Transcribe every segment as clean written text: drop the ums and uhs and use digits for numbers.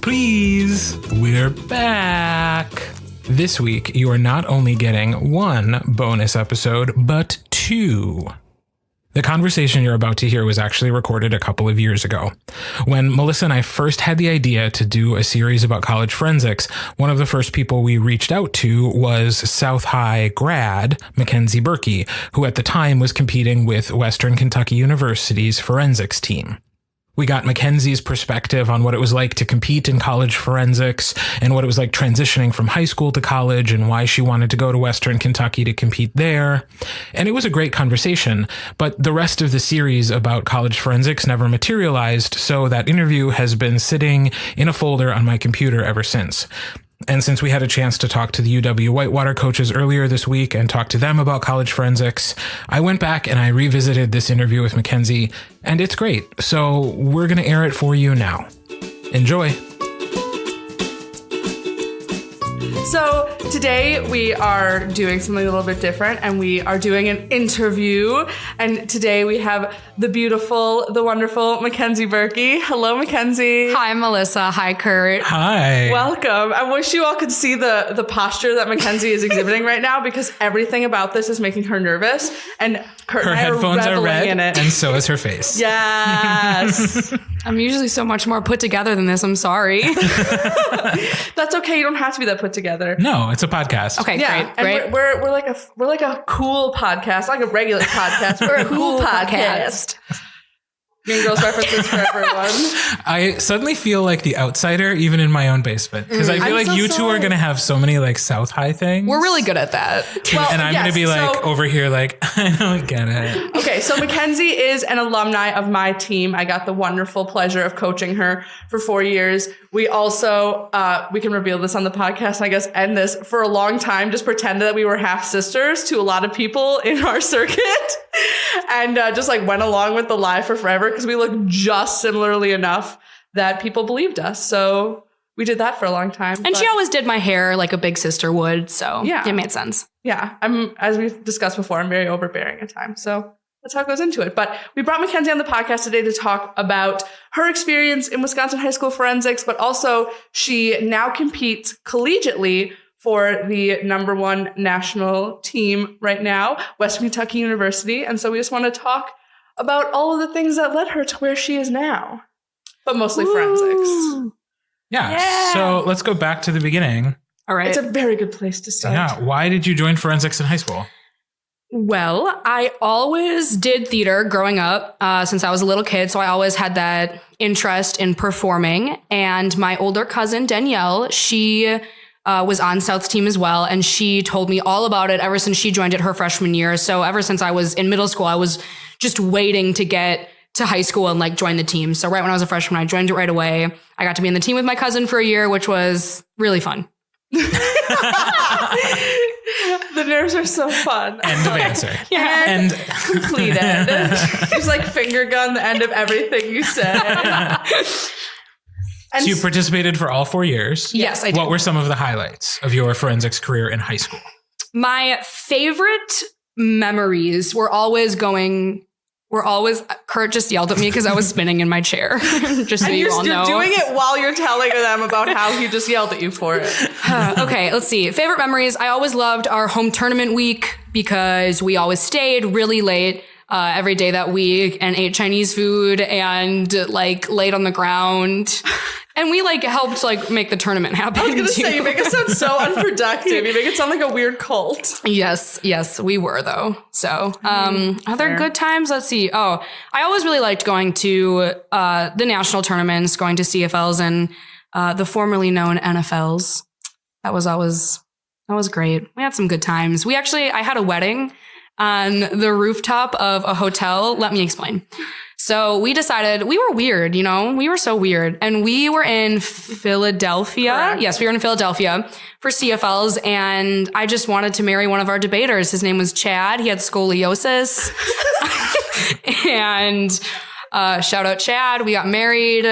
Supreez, we're back. This week, you are not only getting one bonus episode, but two. The conversation you're about to hear was actually recorded a couple of years ago. When Malyssa and I first had the idea to do a series about college forensics, one of the first people we reached out to was South High grad Mackenzie Birkey, who at the time was competing with Western Kentucky University's forensics team. We got Mackenzie's perspective on what it was like to compete in college forensics and what it was like transitioning from high school to college and why she wanted to go to Western Kentucky to compete there. And it was a great conversation, but the rest of the series about college forensics never materialized, so that interview has been sitting in a folder on my computer ever since. And since we had a chance to talk to the UW Whitewater coaches earlier this week and talk to them about college forensics, I went back and I revisited this interview with Mackenzie, and it's great. So we're going to air it for you now. Enjoy. So today we are doing something a little bit different, and we are doing an interview. And today we have the beautiful, the wonderful Mackenzie Birkey. Hello, Mackenzie. Hi, Malyssa. Hi, Kirt. Hi. Welcome. I wish you all could see the posture that Mackenzie is exhibiting right now, because everything about this is making her nervous. And Kirt Her and I headphones are red, in it. and so is her face. Yes. I'm usually so much more put together than this. I'm sorry. That's okay. You don't have to be that put together. No, it's a podcast. Okay, Yeah, great. and we're like a cool podcast, like a regular podcast. We're a cool podcast. Mean Girls references for everyone. I suddenly feel like the outsider, even in my own basement, because I feel I'm like so you two are sorry. going to have so many like South High things. We're really good at that. Well, and I'm yes, going to be like so- over here like, I don't get it. Okay, so Mackenzie is an alumni of my team. I got the wonderful pleasure of coaching her for 4 years. We also, we can reveal this on the podcast, I guess, end this, for a long time, just pretended that we were half sisters to a lot of people in our circuit. And just like went along with the lie for forever because we look just similarly enough that people believed us. So we did that for a long time. And she always did my hair like a big sister would. So Yeah. it made sense. Yeah, as we've discussed before, I'm very overbearing at times. So that's how it goes into it. But we brought Mackenzie on the podcast today to talk about her experience in Wisconsin high school forensics, but also she now competes collegiately for the #1 national team right now, Western Kentucky University. And so we just want to talk about all of the things that led her to where she is now, but mostly forensics. Yeah. So let's go back to the beginning. All right. It's a very good place to start. Yeah. Why did you join forensics in high school? Well, I always did theater growing up since I was a little kid. So I always had that interest in performing. And my older cousin, Danielle, she was on South's team as well. And she told me all about it ever since she joined it her freshman year. So ever since I was in middle school, I was just waiting to get to high school and like join the team. So right when I was a freshman, I joined it right away. I got to be in the team with my cousin for a year, which was really fun. The nerves are so fun. End of answer. Yeah. And completed. Just like finger gun the end of everything you said. And So you participated for all 4 years. Yes, I did. What were some of the highlights of your forensics career in high school? My favorite memories were always Kirt just yelled at me because I was spinning in my chair. Just so and you all know. you're doing it while you're telling them about how he just yelled at you for it. Okay, let's see. Favorite memories. I always loved our home tournament week because we always stayed really late every day that week and ate Chinese food and like laid on the ground. And we like helped like make the tournament happen. I was going to too. say, you make it sound so unproductive. You make it sound like a weird cult. Yes, we were though. So, other fair. good times. Let's see. Oh, I always really liked going to the national tournaments, going to CFLs and the formerly known NFLs. That was great. We had some good times. I had a wedding on the rooftop of a hotel. Let me explain. So we decided we were weird, we were so weird. And we were in Philadelphia. Correct. Yes, we were in Philadelphia for CFLs. And I just wanted to marry one of our debaters. His name was Chad. He had scoliosis. And shout out Chad. We got married.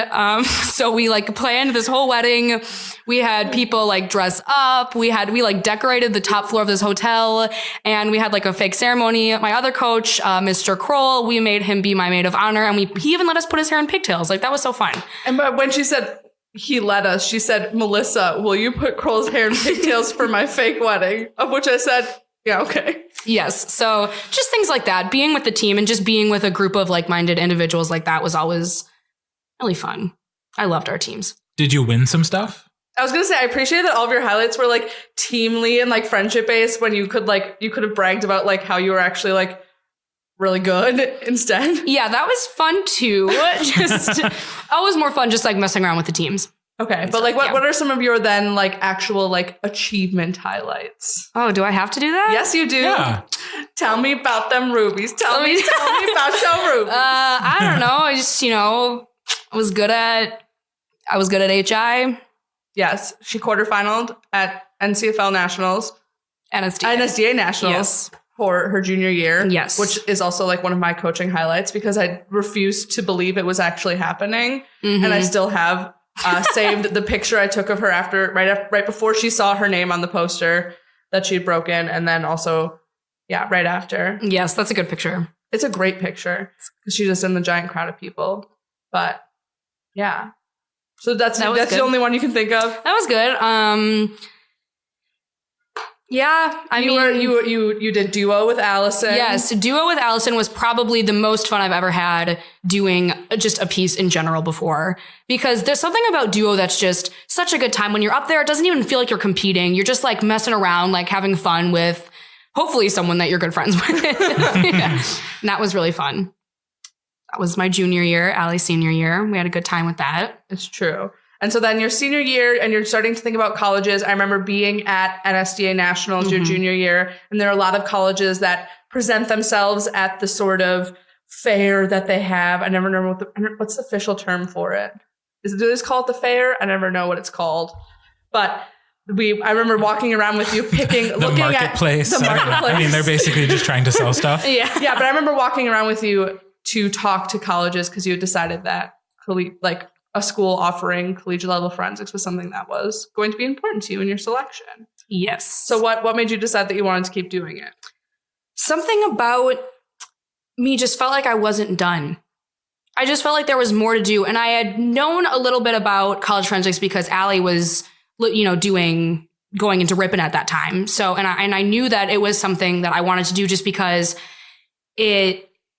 So we like planned this whole wedding. We had people like dress up. We like decorated the top floor of this hotel and we had like a fake ceremony. My other coach, Mr. Kroll, we made him be my maid of honor and he even let us put his hair in pigtails. Like that was so fun. And but when she said he let us. She said, Malyssa, will you put Kroll's hair in pigtails for my fake wedding? Of which I said, yeah, okay. Yes. So just things like that. Being with the team and just being with a group of like-minded individuals like that was always really fun. I loved our teams. Did you win some stuff? I was going to say, I appreciate that all of your highlights were like teamly and like friendship based when you could have bragged about like how you were actually like really good instead. Yeah, that was fun too. Just always more fun just like messing around with the teams. Okay. But like what are some of your then like actual like achievement highlights? Oh, do I have to do that? Yes, you do. Yeah. Tell me about them rubies. Tell me about your rubies. I don't know. I just, I was good at HI. Yes, she quarterfinaled at NCFL Nationals. NSDA Nationals. Yes. For her junior year. Yes. Which is also like one of my coaching highlights because I refused to believe it was actually happening. Mm-hmm. And I still have saved the picture I took of her right before she saw her name on the poster that she'd broken. And then also, right after. Yes, that's a good picture. It's a great picture because she's just in the giant crowd of people. But yeah. So that's the only one you can think of. That was good. Yeah, I mean, you did duo with Allison. Yes, duo with Allison was probably the most fun I've ever had doing just a piece in general before, because there's something about duo that's just such a good time. When you're up there, it doesn't even feel like you're competing. You're just like messing around, like having fun with hopefully someone that you're good friends with. Yeah. And that was really fun. That was my junior year, Allie's senior year. We had a good time with that. It's true. And so then your senior year and you're starting to think about colleges. I remember being at NSDA Nationals your junior year, and there are a lot of colleges that present themselves at the sort of fair that they have. I never know what's the official term for it. Do they just call it the fair? I never know what it's called. But I remember walking around with you looking at the marketplace. I mean, they're basically just trying to sell stuff. Yeah, but I remember walking around with you to talk to colleges because you had decided that a school offering collegiate level forensics was something that was going to be important to you in your selection. Yes. So what made you decide that you wanted to keep doing it? Something about me just felt like I wasn't done. I just felt like there was more to do. And I had known a little bit about college forensics because Allie was, going into Ripon at that time. So, and I knew that it was something that I wanted to do just because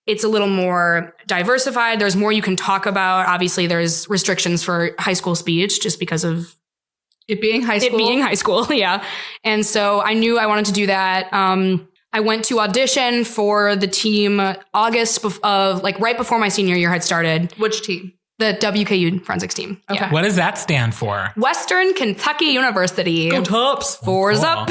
it's a little more diversified. There's more you can talk about. Obviously, there's restrictions for high school speech just because of it being high school. Yeah. And so I knew I wanted to do that. I went to audition for the team August of right before my senior year had started. Which team? The WKU forensics team. Okay. Yeah. What does that stand for? Western Kentucky University. Go Tops. Fours up.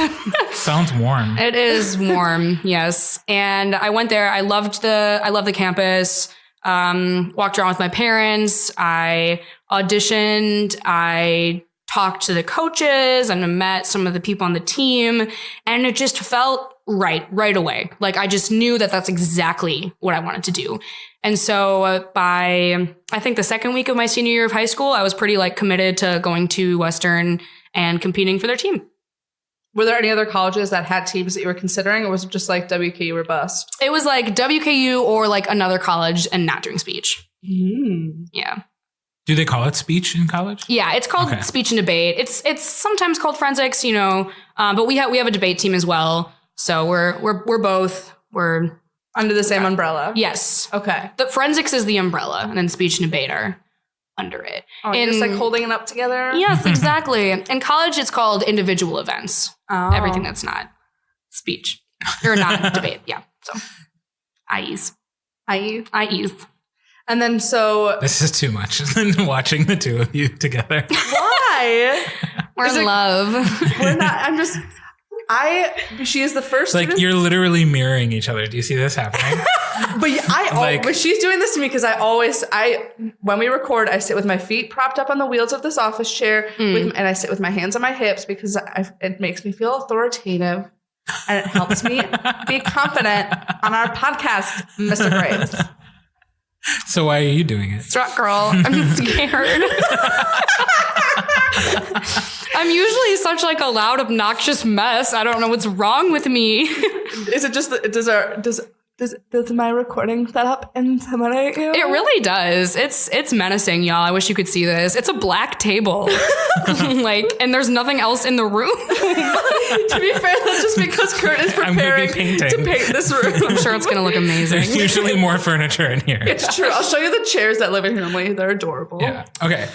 Sounds warm. It is warm. Yes. And I went there. I loved the campus. Walked around with my parents. I auditioned. I talked to the coaches and met some of the people on the team, and it just felt right away. Like I just knew that that's exactly what I wanted to do. And so by, I think the second week of my senior year of high school, I was pretty committed to going to Western and competing for their team. Were there any other colleges that had teams that you were considering, or was it just WKU or bust? It was WKU or another college and not doing speech. Mm. Yeah. Do they call it speech in college? Yeah, it's called speech and debate. It's sometimes called forensics, but we have a debate team as well. So we're both under the same umbrella. Yes. Okay. The forensics is the umbrella, and then speech and debate are under it. Oh, and just holding it up together? Yes, exactly. In college, it's called individual events. Oh. Everything that's not speech or not debate. Yeah. So IEs. And then This is too much. Watching the two of you together. Why? We're in love. We're not. She is the first student. You're literally mirroring each other. Do you see this happening? But she's doing this to me because when we record, I sit with my feet propped up on the wheels of this office chair and I sit with my hands on my hips because it makes me feel authoritative and it helps me be confident on our podcast, Mr. Graves. So why are you doing it? Strut girl. I'm scared. I'm usually such a loud, obnoxious mess. I don't know what's wrong with me. Is it just does Does my recording setup intimidate you? It really does. It's menacing, y'all. I wish you could see this. It's a black table. And there's nothing else in the room. To be fair, that's just because Kirt is preparing to paint this room. I'm sure it's going to look amazing. There's usually more furniture in here. It's true. I'll show you the chairs that live in here, Emily. They're adorable. Yeah. Okay.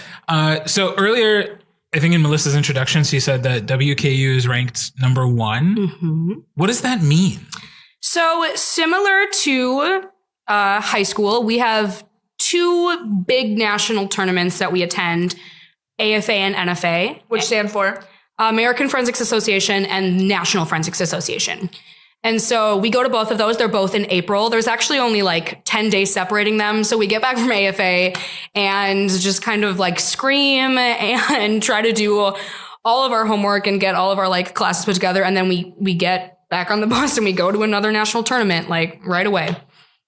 So earlier, I think in Melissa's introduction, she said that WKU is ranked number 1. Mm-hmm. What does that mean? So similar to high school, we have 2 big national tournaments that we attend, AFA and NFA. Which stand for? American Forensics Association and National Forensics Association. And so we go to both of those. They're both in April. There's actually only 10 days separating them. So we get back from AFA and just kind of scream and try to do all of our homework and get all of our classes put together. And then we get back on the bus and we go to another national tournament right away.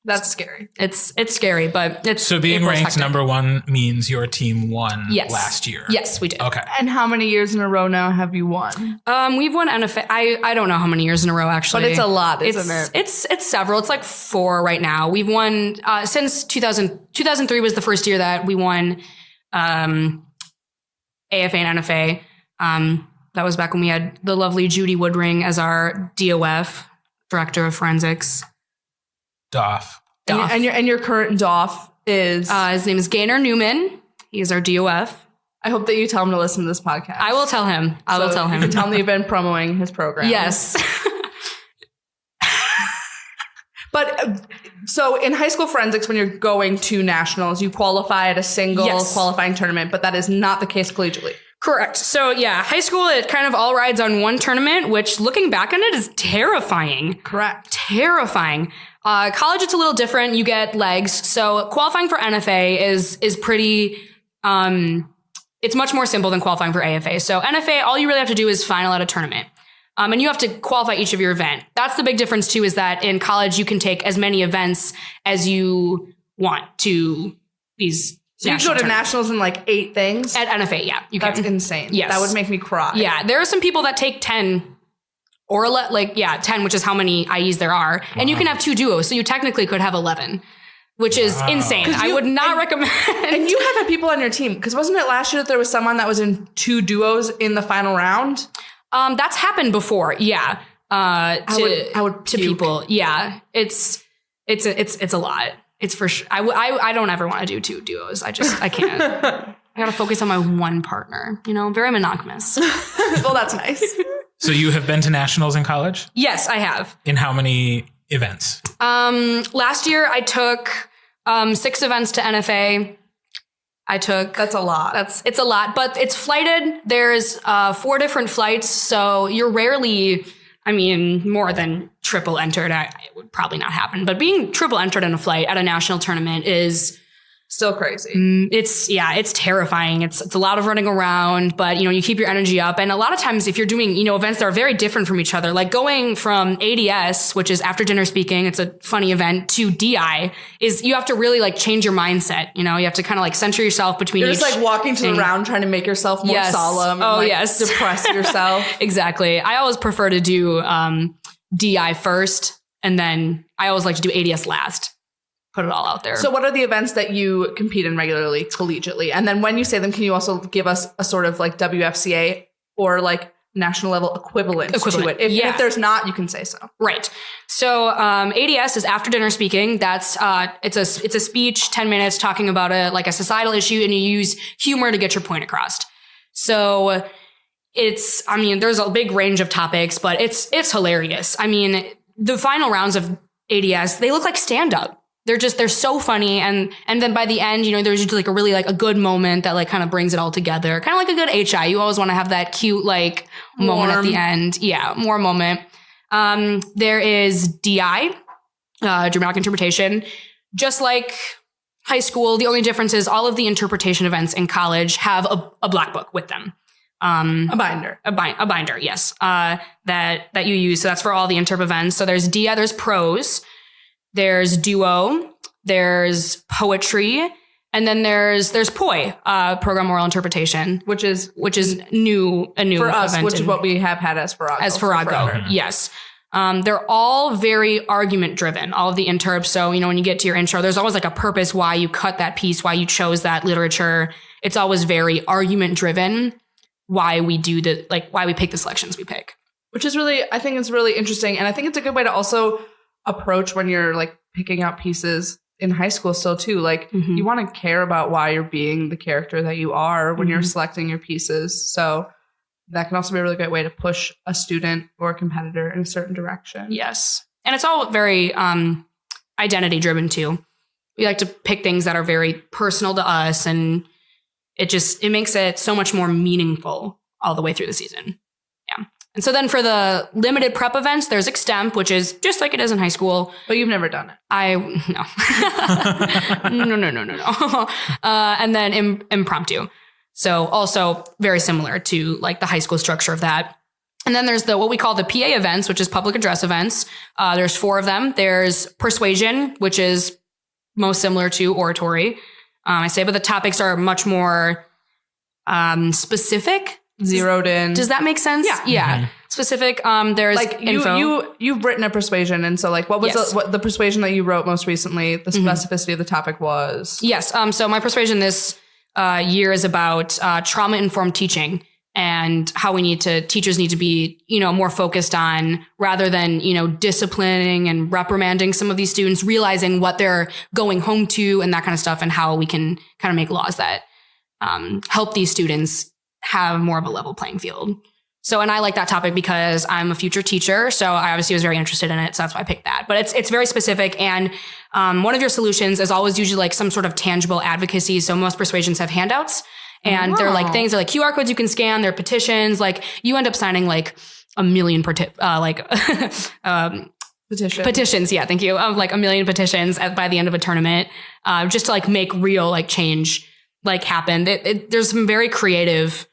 That's scary. It's scary, but it's so being ranked hectic. Number 1 means your team won last year. Yes, we did. Okay. And how many years in a row now have you won? We've won NFA. I don't know how many years in a row actually, but it's a lot, isn't it? It's several. It's 4 right now. We've won since 2003 was the first year that we won AFA and NFA. That was back when we had the lovely Judy Woodring as our DOF, Director of Forensics. DOF. And your current DOF is? His name is Gaynor Newman. He is our DOF. I hope that you tell him to listen to this podcast. I will tell him. I will tell him. You can tell him that you've been promoting his program. Yes. But so in high school forensics, when you're going to nationals, you qualify at a single qualifying tournament, but that is not the case collegiately. Correct. So yeah, high school, it kind of all rides on one tournament, which looking back on it is terrifying. Correct. Terrifying. College, it's a little different. You get legs. So qualifying for NFA is pretty, it's much more simple than qualifying for AFA. So NFA, all you really have to do is final at a tournament. And you have to qualify each of your event. That's the big difference too, is that in college, you can take as many events as you want to these. So you can go to nationals in 8 things? At NFA, yeah. That's insane. Yes. That would make me cry. Yeah. There are some people that take 10 or 10, which is how many IEs there are. Wow. And you can have 2 duos. So you technically could have 11, which is insane. I would not recommend. And you have had people on your team. Because wasn't it last year that there was someone that was in 2 duos in the final round? That's happened before. Yeah. I would to people. Yeah. It's a lot. It's for sure. I don't ever want to do 2 duos. I can't. I gotta focus on my one partner. Very monogamous. Well, that's nice. So you have been to nationals in college? Yes, I have. In how many events? Last year I took 6 events to NFA. That's a lot. It's a lot, but it's flighted. There's 4 different flights, so you're rarely. More than triple entered, it would probably not happen. But being triple entered in a flight at a national tournament is still crazy. It's terrifying. It's a lot of running around, but you keep your energy up. And a lot of times if you're doing, events that are very different from each other, like going from ADS, which is after dinner speaking, it's a funny event, to DI is you have to really change your mindset. You have to kind of center yourself between You're each just walking to the round trying to make yourself more solemn and depress yourself. Exactly. I always prefer to do DI first, and then I always like to do ADS last. Put it all out there. So what are the events that you compete in regularly collegiately? And then when you say them, can you also give us a sort of WFCA or national level equivalent to it? If there's not, you can say so. Right. So ADS is after dinner speaking. That's it's a speech, 10 minutes talking about a societal issue, and you use humor to get your point across. So there's a big range of topics, but it's hilarious. The final rounds of ADS, they look like stand-up. They're so funny. And then by the end, there's usually a good moment that kind of brings it all together. Kind of like a good HI. You always want to have that cute, moment at the end. Yeah. More moment. There is DI, dramatic interpretation. Just like high school, the only difference is all of the interpretation events in college have a black book with them. A binder. A binder. Yes. That you use. So that's for all the interp events. So there's DI, there's prose. There's duo, there's poetry, and then there's POI, program oral interpretation, which is a new for us, event which is what we have had as Farrago. Yes. They're all very argument driven, all of the interps. So, when you get to your intro, there's always like a purpose why you cut that piece, why you chose that literature. It's always very argument driven, why we why we pick the selections we pick. Which is I think it's really interesting. And I think it's a good way to also approach when you're like picking out pieces in high school still too. Like you want to care about why you're being the character that you are when you're selecting your pieces. So that can also be a really great way to push a student or a competitor in a certain direction. Yes. And it's all very identity driven too. We like to pick things that are very personal to us, and it makes it so much more meaningful all the way through the season. Yeah. And so then for the limited prep events, there's Extemp, which is just like it is in high school. But you've never done it. No. And then impromptu. So also very similar to like the high school structure of that. And then there's what we call the PA events, which is public address events. There's 4 of them. There's persuasion, which is most similar to oratory. But the topics are much more specific. Zeroed in. Does that make sense? Yeah. Mm-hmm. Specific. There's like info. You've written a persuasion, and so like what was the persuasion that you wrote most recently? The specificity of the topic was yes. So my persuasion this year is about trauma-informed teaching and how teachers need to be, more focused on, rather than, disciplining and reprimanding some of these students, realizing what they're going home to and that kind of stuff, and how we can kind of make laws that help these students have more of a level playing field. So, and I like that topic because I'm a future teacher. So I obviously was very interested in it. So that's why I picked that. But it's very specific. And one of your solutions is always usually like some sort of tangible advocacy. So most persuasions have handouts, and they're like things, they're like QR codes you can scan. They're petitions. Like you end up signing like a million petitions. Yeah. Thank you. Like a million petitions by the end of a tournament, just to like make real like change like happen. There's some very creative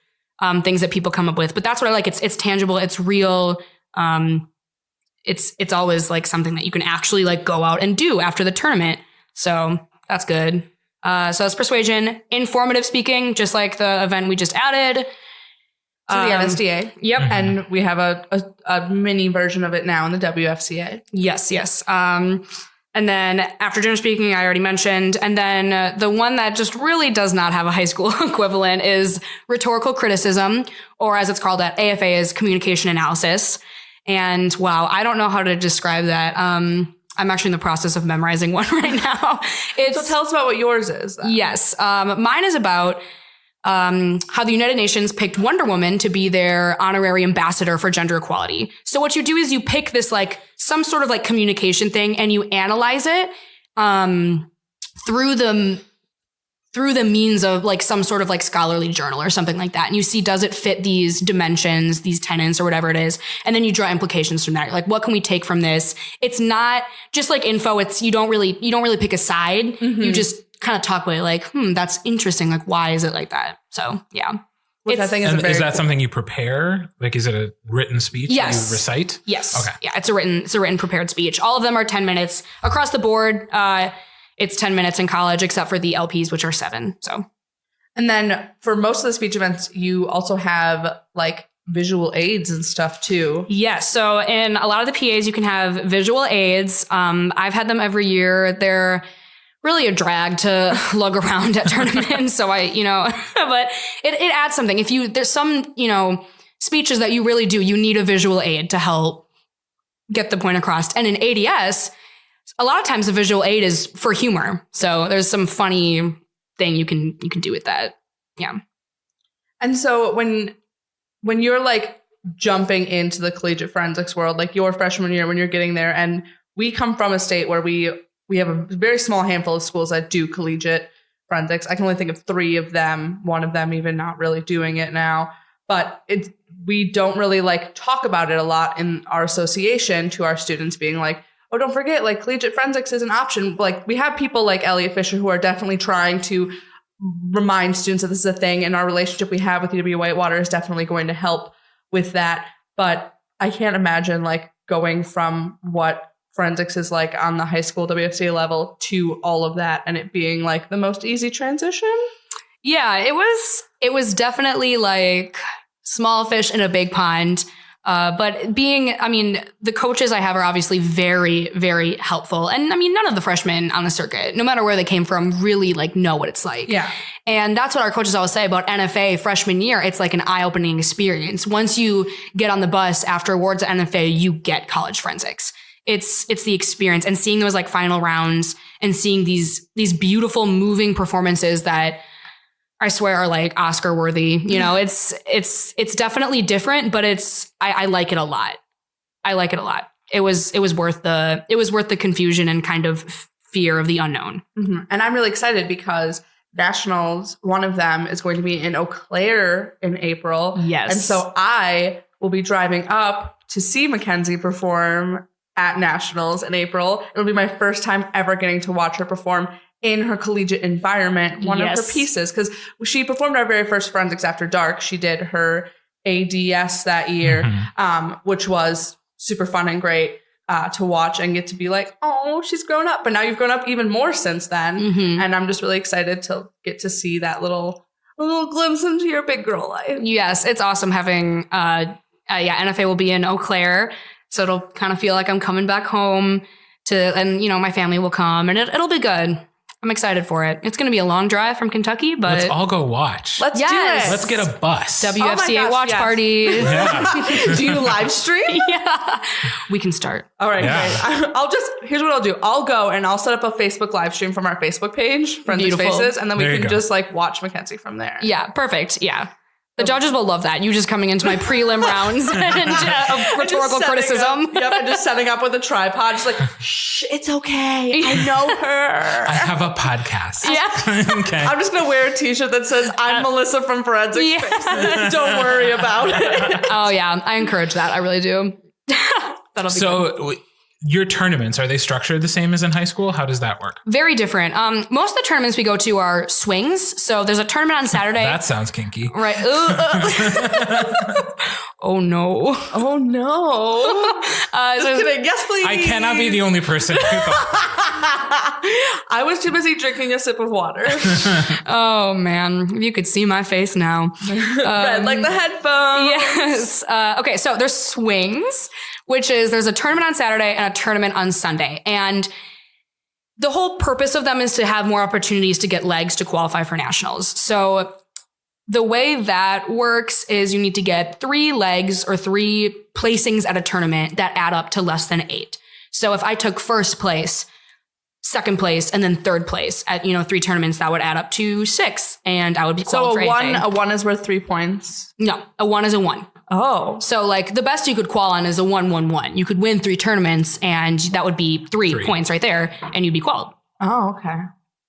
things that people come up with, but that's what I like. It's tangible. It's real. It's always like something that you can actually like go out and do after the tournament. So that's good. So it's persuasion, informative speaking, just like the event we just added. To the NSDA. Yep. And we have a mini version of it now in the WFCA. Yes. And then after dinner speaking, I already mentioned. And then the one that just really does not have a high school equivalent is rhetorical criticism, or as it's called at AFA is communication analysis. And wow, I don't know how to describe that. I'm actually in the process of memorizing one right now. So tell us about what yours is. Then. Yes. Mine is about how the United Nations picked Wonder Woman to be their honorary ambassador for gender equality. So what you do is you pick this like some sort of like communication thing, and you analyze it through the means of like some sort of like scholarly journal or something like that. And you see, does it fit these dimensions, these tenets, or whatever it is? And then you draw implications from that. You're like, what can we take from this? It's not just like info. You don't really pick a side. Mm-hmm. You just kind of talk about it like, that's interesting. Like, why is it like that? So, yeah. Which I think is that something you prepare? Like, is it a written speech that you recite? Yes. Okay. Yeah, it's a written prepared speech. All of them are 10 minutes across the board. It's 10 minutes in college, except for the LPs, which are 7. So, and then for most of the speech events, you also have like visual aids and stuff too. Yes. So in a lot of the PAs, you can have visual aids. I've had them every year. They're really a drag to lug around at tournaments. So but it adds something. There's some, speeches that you really you need a visual aid to help get the point across. And in ADS, a lot of times the visual aid is for humor. So there's some funny thing you can do with that. Yeah. And so when you're like jumping into the collegiate forensics world, like your freshman year, when you're getting there, and we come from a state where we have a very small handful of schools that do collegiate forensics. I can only think of 3 of them, one of them even not really doing it now. But we don't really like talk about it a lot in our association to our students, being like, oh, don't forget, like collegiate forensics is an option. Like we have people like Elliot Fisher who are definitely trying to remind students that this is a thing, and our relationship we have with UW Whitewater is definitely going to help with that. But I can't imagine like going from what forensics is like on the high school WFCA level to all of that and it being like the most easy transition. Yeah, it was definitely like small fish in a big pond. But the coaches I have are obviously very, very helpful. And I mean, none of the freshmen on the circuit, no matter where they came from, really like know what it's like. Yeah. And that's what our coaches always say about NFA freshman year. It's like an eye-opening experience. Once you get on the bus after awards at NFA, you get college forensics. It's the experience, and seeing those like final rounds and seeing these beautiful moving performances that I swear are like Oscar worthy. You know, it's definitely different, but I like it a lot. I like it a lot. It was worth the confusion and kind of fear of the unknown. Mm-hmm. And I'm really excited because nationals, one of them is going to be in Eau Claire in April. Yes. And so I will be driving up to see Mackenzie perform at nationals in April. It'll be my first time ever getting to watch her perform in her collegiate environment, one of her pieces, because she performed our very first Forensics After Dark. She did her ADS that year, which was super fun and great to watch and get to be like, oh, she's grown up. But now you've grown up even more since then. Mm-hmm. And I'm just really excited to get to see that little glimpse into your big girl life. Yes, it's awesome having, NFA will be in Eau Claire. So it'll kind of feel like I'm coming back home and my family will come and it'll be good. I'm excited for it. It's going to be a long drive from Kentucky, but let's all go watch. Let's do it. Let's get a bus. WFCA watch party. Yeah. Do you live stream? Yeah. We can start. All right. Great. Here's what I'll do. I'll go and I'll set up a Facebook live stream from our Facebook page, Forensics Faces, and then we can just like watch Mackenzie from there. Yeah. Perfect. Yeah. The judges will love that. You just coming into my prelim rounds of rhetorical criticism. And just setting up with a tripod. Just like, shh, it's okay. I know her. I have a podcast. Yeah. Okay. I'm just going to wear a t-shirt that says, I'm Malyssa from Forensics Faces. Don't worry about it. Oh, yeah. I encourage that. I really do. That'll be good. Your tournaments, are they structured the same as in high school? How does that work? Very different. Most of the tournaments we go to are swings. So there's a tournament on Saturday. That sounds kinky. Right. Oh, no. Oh, no. Just kidding. Yes, please. I cannot be the only person who thought. I was too busy drinking a sip of water. Oh, man. If you could see my face now. Red like the headphones. Yes. Okay, so there's swings, which is there's a tournament on Saturday and a tournament on Sunday. And the whole purpose of them is to have more opportunities to get legs to qualify for nationals. So the way that works is you need to get 3 legs or 3 placings at a tournament that add up to less than 8. So if I took first place, second place, and then third place at 3 tournaments, that would add up to 6, and I would be qualified. So a one is worth 3 points? No, a 1 is a 1. Oh. So like the best you could qual on is a 1-1-1. You could win 3 tournaments and that would be 3 points right there and you'd be qualled. Oh, okay.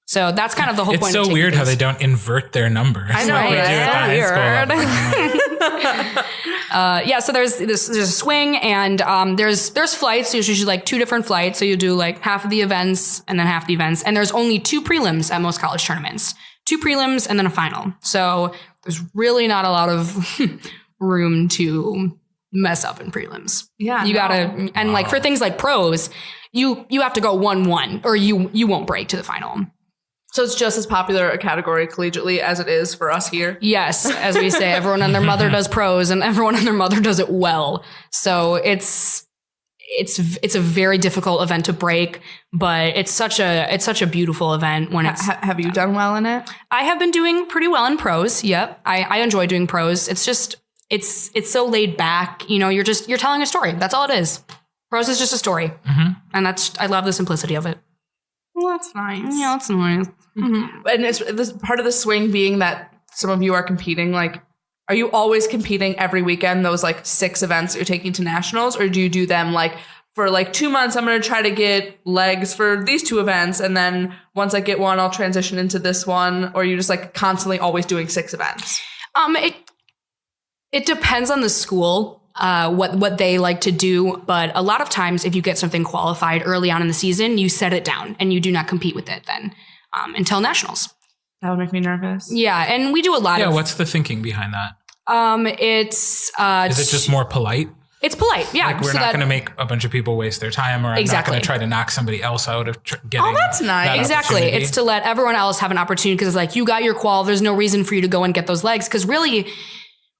So that's kind of the whole point. It's so weird how they don't invert their numbers. I know, like weird. So there's a swing and there's flights. There's usually like 2 different flights. So you do like half of the events and then half the events. And there's only 2 prelims at most college tournaments. 2 prelims and then a final. So there's really not a lot of room to mess up in prelims. Yeah. You gotta, and like for things like pros, you have to go 1-1 or you won't break to the final. So it's just as popular a category collegiately as it is for us here? Yes. As we say, everyone and their mother does pros and everyone and their mother does it well. So it's a very difficult event to break, but it's such a beautiful event when it's. Have you done well in it? I have been doing pretty well in pros. Yep. I enjoy doing pros. It's just, it's so laid back. You're telling a story. That's all it is. Pros is just a story. Mm-hmm. And I love the simplicity of it. Well, that's nice. Yeah, that's nice. Mm-hmm. And it's this part of the swing being that some of you are competing. Like, are you always competing every weekend, those like 6 events that you're taking to nationals? Or do you do them like for like 2 months, I'm going to try to get legs for these 2 events. And then once I get one, I'll transition into this one. Or you just like constantly always doing 6 events? It depends on the school. What they like to do. But a lot of times if you get something qualified early on in the season, you set it down and you do not compete with it then until nationals. That would make me nervous. Yeah. And we do a lot of... Yeah, what's the thinking behind that? Is it just more polite? It's polite, yeah. Like we're not going to make a bunch of people waste their time, or I'm not going to try to knock somebody else out of getting. Oh, that's nice. Exactly. It's to let everyone else have an opportunity because it's like, you got your qual. There's no reason for you to go and get those legs because really...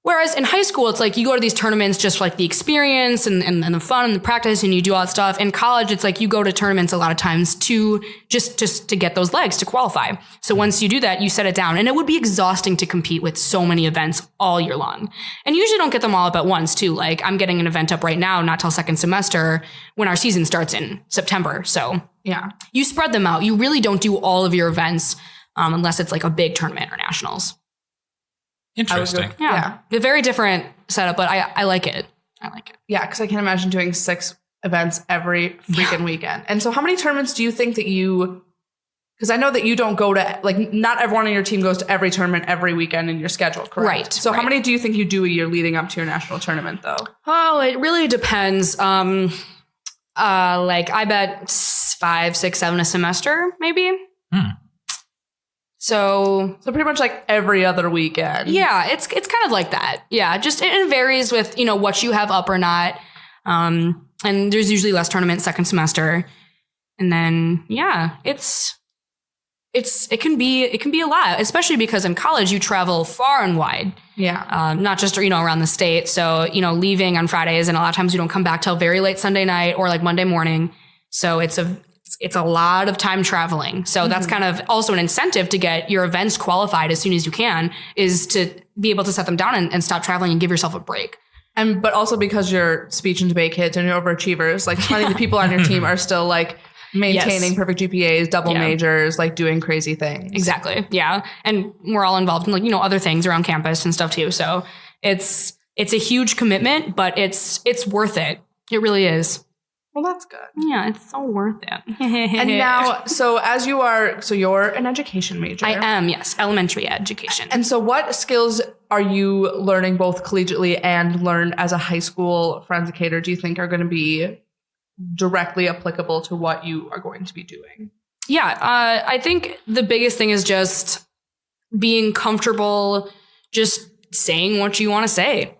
Whereas in high school, it's like you go to these tournaments just for like the experience and the fun and the practice, and you do all that stuff. In college, it's like you go to tournaments a lot of times to just to get those legs to qualify. So once you do that, you set it down, and it would be exhausting to compete with so many events all year long. And you usually don't get them all up at once too. Like I'm getting an event up right now, not till second semester when our season starts in September. So yeah, you spread them out. You really don't do all of your events unless it's like a big tournament or nationals. Interesting. Yeah. A very different setup, but I like it. I like it. Yeah, because I can't imagine doing 6 events every freaking weekend. And so how many tournaments do you think that you, because I know that you don't go to, like, not everyone on your team goes to every tournament every weekend in your schedule, correct? Right. So how many do you think you do a year leading up to your national tournament, though? Oh, it really depends. Like, I bet 5, 6, 7 a semester, maybe. So pretty much like every other weekend. Yeah, it's kind of like that. Yeah, just it varies with, what you have up or not. And there's usually less tournaments second semester. And then, yeah, it can be a lot, especially because in college you travel far and wide. Yeah. Not just, around the state. So, leaving on Fridays, and a lot of times you don't come back till very late Sunday night or like Monday morning. So it's a lot of time traveling. So that's kind of also an incentive to get your events qualified as soon as you can, is to be able to set them down and stop traveling and give yourself a break. But also because you're speech and debate kids and you're overachievers, like plenty of the people on your team are still like maintaining perfect GPAs, double majors, like doing crazy things. Exactly. Yeah. And we're all involved in like, other things around campus and stuff too. So it's a huge commitment, but it's worth it. It really is. Well, that's good. Yeah, it's so worth it. And now, you're an education major. I am, yes, elementary education. And so what skills are you learning both collegiately and learned as a high school forensicator do you think are going to be directly applicable to what you are going to be doing? Yeah, I think the biggest thing is just being comfortable just saying what you want to say.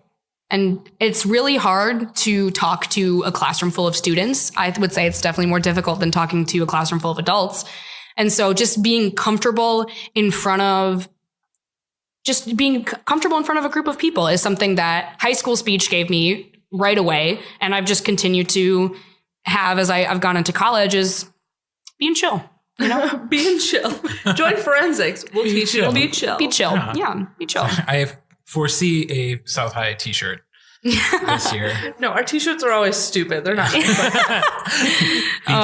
And it's really hard to talk to a classroom full of students. I would say it's definitely more difficult than talking to a classroom full of adults. And so just being comfortable in front of a group of people is something that high school speech gave me right away. And I've just continued to have as I've gone into college, is being chill. Being chill. Join forensics. We'll teach you to be chill. Be chill. Yeah, be chill. I foresee a South High t-shirt this year. No, our t-shirts are always stupid. They're not. Be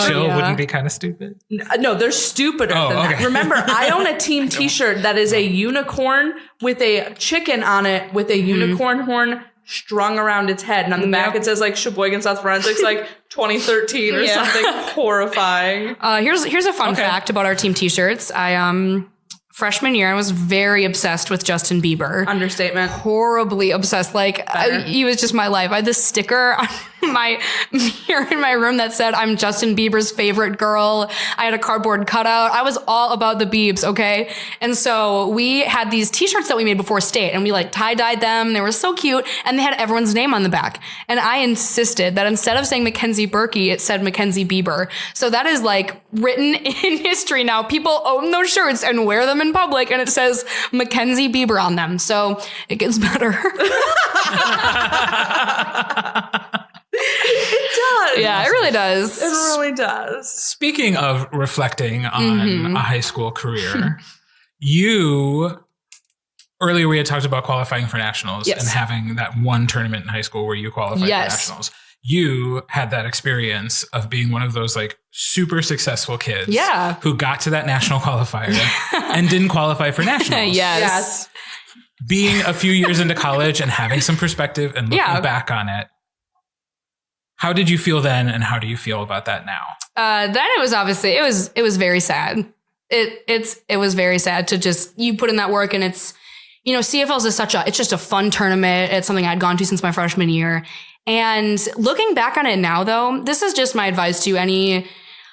chill wouldn't be kind of stupid. No, they're stupider than that. Remember, I own a team t-shirt that is a unicorn with a chicken on it with a unicorn horn strung around its head. And on the back it says like Sheboygan South Forensics, like 2013 or something horrifying. Here's a fun fact about our team t-shirts. Freshman year, I was very obsessed with Justin Bieber. Understatement. Horribly obsessed. Like, he was just my life. I had this sticker on my mirror in my room that said, "I'm Justin Bieber's favorite girl." I had a cardboard cutout. I was all about the Biebs, okay? And so we had these t-shirts that we made before state, and we like tie-dyed them. They were so cute, and they had everyone's name on the back. And I insisted that instead of saying Mackenzie Birkey, it said Mackenzie Bieber. So that is like written in history now. People own those shirts and wear them in public, and it says Mackenzie Bieber on them. So it gets better. It does. Yeah, it really does. It really does. Speaking of reflecting on a high school career, earlier we had talked about qualifying for nationals and having that one tournament in high school where you qualified for nationals. You had that experience of being one of those like super successful kids who got to that national qualifier and didn't qualify for nationals. Yes. Being a few years into college and having some perspective and looking back on it. How did you feel then, and how do you feel about that now? Then it was obviously it was very sad. It was very sad to just, you put in that work, and it's, CFLs is it's just a fun tournament. It's something I'd gone to since my freshman year. And looking back on it now, though, this is just my advice to any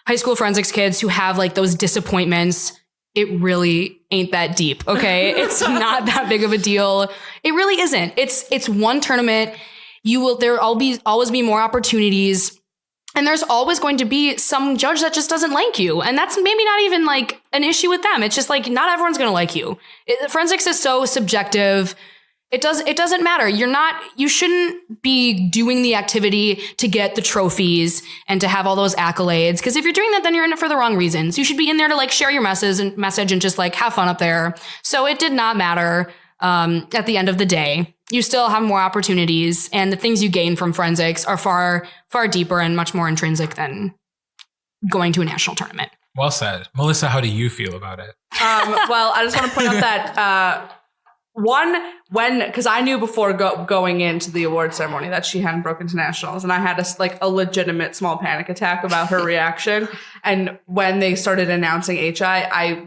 high school forensics kids who have like those disappointments. It really ain't that deep. Okay. It's not that big of a deal. It really isn't. It's one tournament. There will always be more opportunities, and there's always going to be some judge that just doesn't like you. And that's maybe not even like an issue with them. It's just like, not everyone's going to like you. Forensics is so subjective. It doesn't matter. You shouldn't be doing the activity to get the trophies and to have all those accolades. Because if you're doing that, then you're in it for the wrong reasons. You should be in there to like share your message and just like have fun up there. So it did not matter. At the end of the day, you still have more opportunities, and the things you gain from forensics are far, far deeper and much more intrinsic than going to a national tournament. Well said. Malyssa, how do you feel about it? Well, I just want to point out that because I knew before going into the award ceremony that she hadn't broken to nationals, and I had a legitimate small panic attack about her reaction. And when they started announcing HI,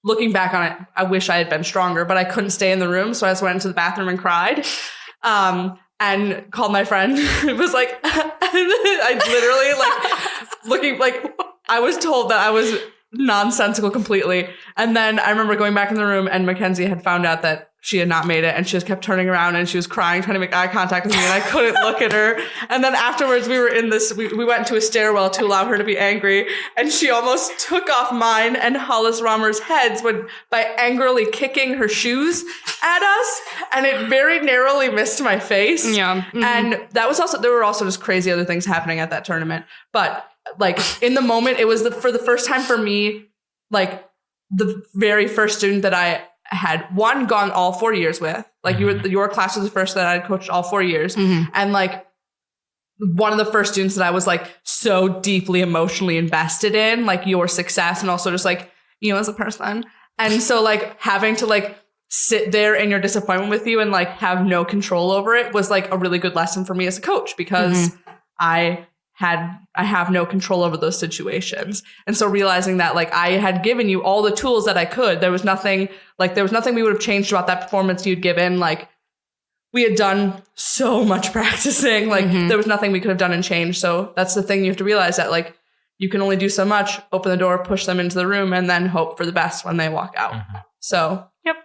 looking back on it, I wish I had been stronger, but I couldn't stay in the room. So I just went into the bathroom and cried, and called my friend. It was like, I literally looking I was told that I was nonsensical completely. And then I remember going back in the room, and Mackenzie had found out that she had not made it, and she just kept turning around and she was crying, trying to make eye contact with me, and I couldn't look at her. And then afterwards we were in we went into a stairwell to allow her to be angry, and she almost took off mine and Hollis Romer's heads by angrily kicking her shoes at us, and it very narrowly missed my face. Yeah. Mm-hmm. And there were also just crazy other things happening at that tournament. But like in the moment, it was for the first time for me, like the very first student that I had gone all 4 years with. Like your class was the first that I'd coached all 4 years. Mm-hmm. And like one of the first students that I was like so deeply emotionally invested in, like your success, and also just like, you know, as a person. And so like having to like sit there in your disappointment with you and like have no control over it was like a really good lesson for me as a coach, because I have no control over those situations. And so realizing that like I had given you all the tools that I could, there was nothing we would have changed about that performance you'd given. Like we had done so much practicing, like there was nothing we could have done and changed. So that's the thing, you have to realize that like you can only do so much, open the door, push them into the room, and then hope for the best when they walk out. So, yep.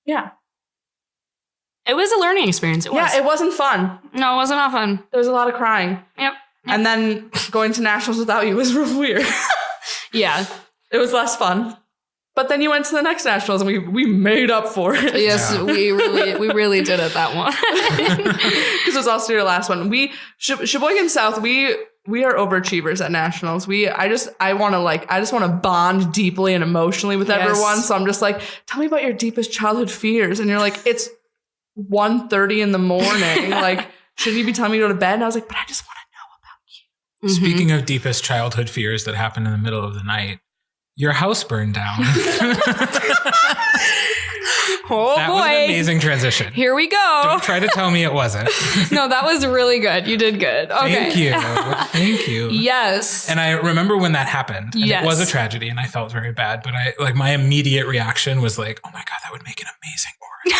Yeah. It was a learning experience. It wasn't fun. No, it wasn't fun. There was a lot of crying. Yep. And then going to nationals without you was real weird. Yeah. It was less fun. But then you went to the next nationals, and we made up for it. Yes, yeah. we really did it that one. This was also your last one. Sheboygan South, we are overachievers at nationals. I just want to bond deeply and emotionally with everyone. So I'm just like, tell me about your deepest childhood fears. And you're like, it's 1:30 in the morning. Like, shouldn't you be telling me to go to bed? And I was like, but I just want to know about you. Speaking of deepest childhood fears that happened in the middle of the night, your house burned down. Oh, that boy. was an amazing transition. Here we go. Don't try to tell me it wasn't. No, that was really good. You did good. Okay. Thank you. Yes. And I remember when that happened. And yes. It was a tragedy, and I felt very bad. But my immediate reaction was like, oh my God, that would make an amazing board.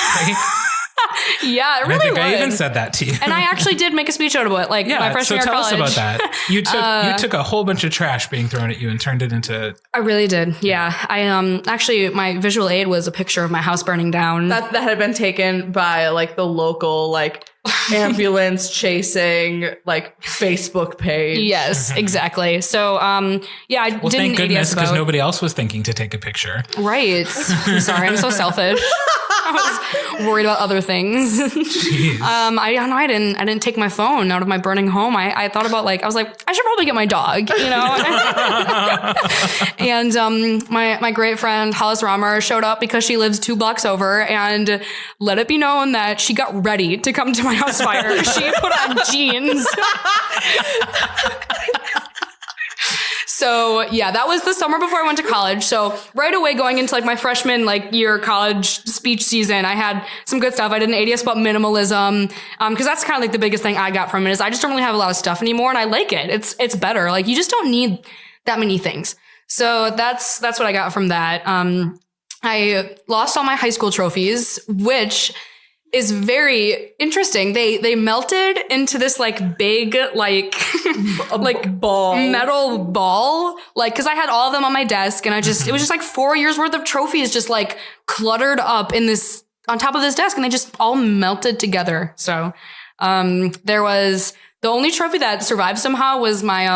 Yeah, it really would. I even said that to you. And I actually did make a speech out of it, like my freshman year of college. So tell us about that. You took a whole bunch of trash being thrown at you and turned it into... I really did. Yeah. I actually, my visual aid was a picture of my house burning down. That had been taken by like the local like ambulance chasing like Facebook page. Yes, exactly. So I didn't thank goodness, because about... nobody else was thinking to take a picture. Right. I'm sorry, I'm so selfish. I was worried about other things. I didn't take my phone out of my burning home. I thought about I was like, I should probably get my dog, you know? And my great friend Hollis Romer showed up because she lives 2 blocks over, and let it be known that she got ready to come to my house fire. She put on jeans. So yeah, that was the summer before I went to college. So right away going into my freshman year college speech season, I had some good stuff. I did an ADS about minimalism, because that's kind of the biggest thing I got from it is I just don't really have a lot of stuff anymore, and I like it. It's better. You just don't need that many things. So that's what I got from that. I lost all my high school trophies, which is very interesting. They melted into this big ball, metal ball, because I had all of them on my desk, and it was just 4 years worth of trophies just cluttered up on top of this desk, and they just all melted together. So there was the only trophy that survived somehow was my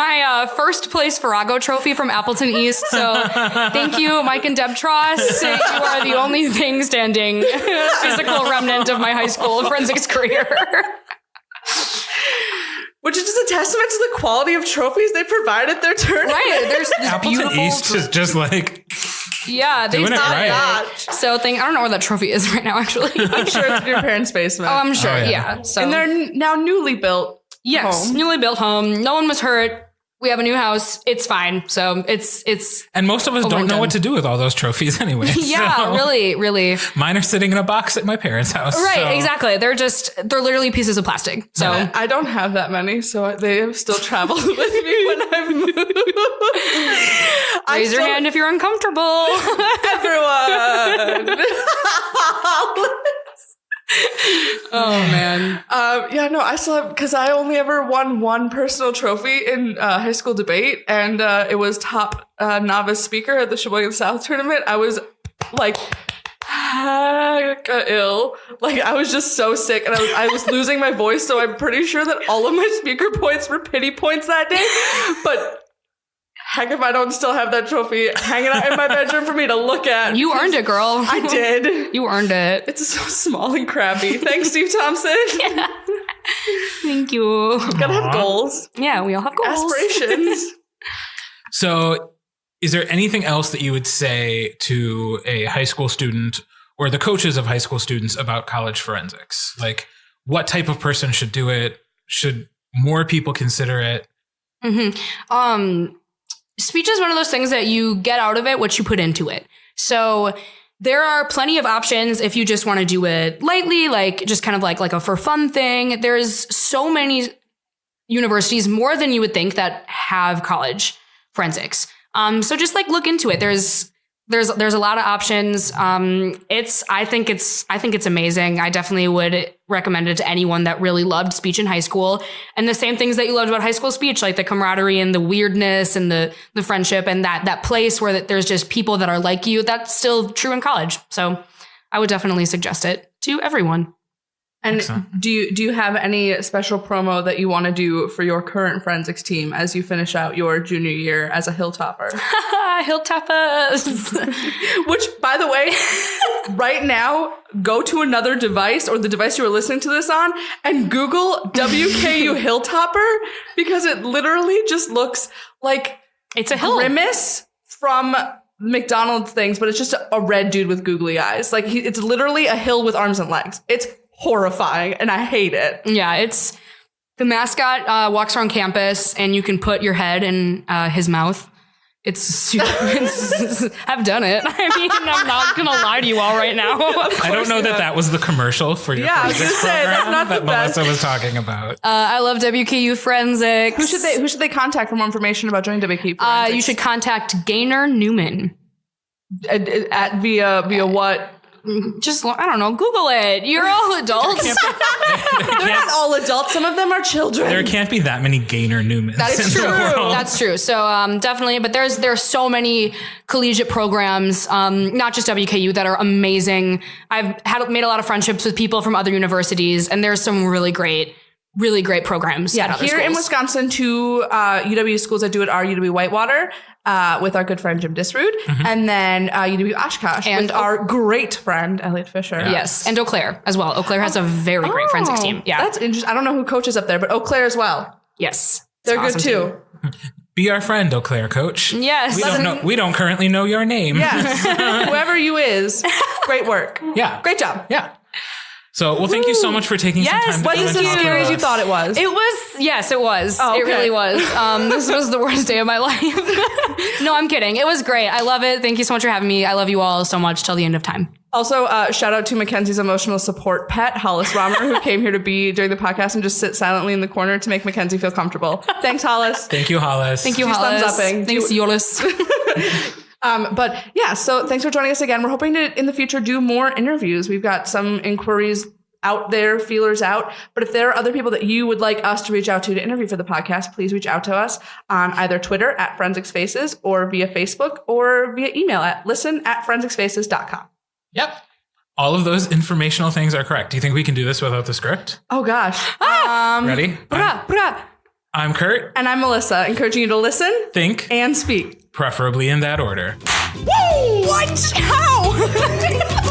my first place Farrago trophy from Appleton East. So thank you, Mike and Deb Tross. You are the only thing standing, physical remnant of my high school forensics career. Which is just a testament to the quality of trophies they provide at their tournament. Right. There's this Appleton beautiful East is just like they've doing it right. Gosh. So I don't know where that trophy is right now, actually. I'm sure it's in your parents' basement. Oh, I'm sure. Oh, yeah. Yeah. So And they're now newly built. yes, home. newly built home. No one was hurt. We have a new house. It's fine. So it's And most of us don't know what to do with all those trophies anyway. yeah, so really. mine are sitting in a box at my parents' house. Right, so. exactly. They're literally pieces of plastic. So I don't have that many, so they have still traveled with me when I've moved. raise your hand if you're uncomfortable. Everyone. Oh man. I still have, because I only ever won one personal trophy in high school debate, and it was top novice speaker at the Sheboygan South tournament. I was like ill. Like I was just so sick, and I was losing my voice, so I'm pretty sure that all of my speaker points were pity points that day. But heck if I don't still have that trophy hanging out in my bedroom for me to look at. You earned it, girl. I did. You earned it. It's so small and crabby. Thanks, Steve Thompson. Yeah. Thank you. Gotta have goals. Yeah, we all have goals. Aspirations. So is there anything else that you would say to a high school student or the coaches of high school students about college forensics? Like what type of person should do it? Should more people consider it? Mm-hmm. Speech is one of those things that you get out of it what you put into it. So there are plenty of options if you just want to do it lightly, like just kind of like a for fun thing. There's so many universities, more than you would think, that have college forensics. So just like look into it. There's a lot of options. I think it's amazing. I definitely would recommend it to anyone that really loved speech in high school, and the same things that you loved about high school speech, like the camaraderie and the weirdness and the friendship and that place where there's just people that are like you. That's still true in college. So I would definitely suggest it to everyone. And Excellent. do you have any special promo that you want to do for your current forensics team as you finish out your junior year as a Hilltopper? Hilltoppers. Which, by the way, right now, go to another device or the device you are listening to this on and Google WKU Hilltopper, because it literally just looks like It's a hill. Grimace from McDonald's things, but it's just a red dude with googly eyes. Like it's literally a hill with arms and legs. It's horrifying, and I hate it. Yeah, it's the mascot walks around campus, and you can put your head in his mouth. I've done it. I mean, I'm not gonna lie to you all right now. I don't know that was the commercial for your I was forensics gonna say, that's program not the that best. Malyssa was talking about. I love WKU Forensics. Who should they contact for more information about joining WKU Forensics? You should contact Gaynor Newman. at via what? Just, I don't know, Google it. You're all adults. They're not all adults. Some of them are children. There can't be that many Gaynor Newmans. That is in the true. world. That's true. So definitely, but there's so many collegiate programs, not just WKU, that are amazing. I've made a lot of friendships with people from other universities, and there's some really great programs. Yeah, at other here in schools. Wisconsin, two UW schools that do it are UW Whitewater with our good friend Jim Disrood, and then UW Oshkosh And with our great friend Elliot Fisher. Yes, and Eau Claire as well. Eau Claire has a very great forensics team. Yeah, that's interesting. I don't know who coaches up there, but Eau Claire as well. yes, They're It's good awesome too. team. Be our friend, Eau Claire coach. Yes, We don't currently know your name. Yes, whoever you is, great work. Yeah. Great job. Yeah. So, well, thank you so much for taking some Yes, time to Was come it and as talk scary with as you us. thought it was? It was. Yes, it was. Oh, It okay. really was. This was the worst day of my life. No, I'm kidding. It was great. I love it. Thank you so much for having me. I love you all so much till the end of time. Also, shout out to Mackenzie's emotional support pet, Hollis Romer, who came here to be during the podcast and just sit silently in the corner to make Mackenzie feel comfortable. Thanks, Hollis. Thank you, Hollis. Thank you, She's Hollis. thumbs-upping. Thanks, Yolis. But yeah, so thanks for joining us again. We're hoping to, in the future, do more interviews. We've got some inquiries out there, feelers out. But if there are other people that you would like us to reach out to interview for the podcast, please reach out to us on either Twitter at Forensics Faces or via Facebook or via email at listen@forensicsfaces.com. Yep. All of those informational things are correct. Do you think we can do this without the script? Oh gosh. Ready? Brah, brah. I'm Kirt. And I'm Malyssa, encouraging you to listen, Think, and speak. preferably in that order. What? How?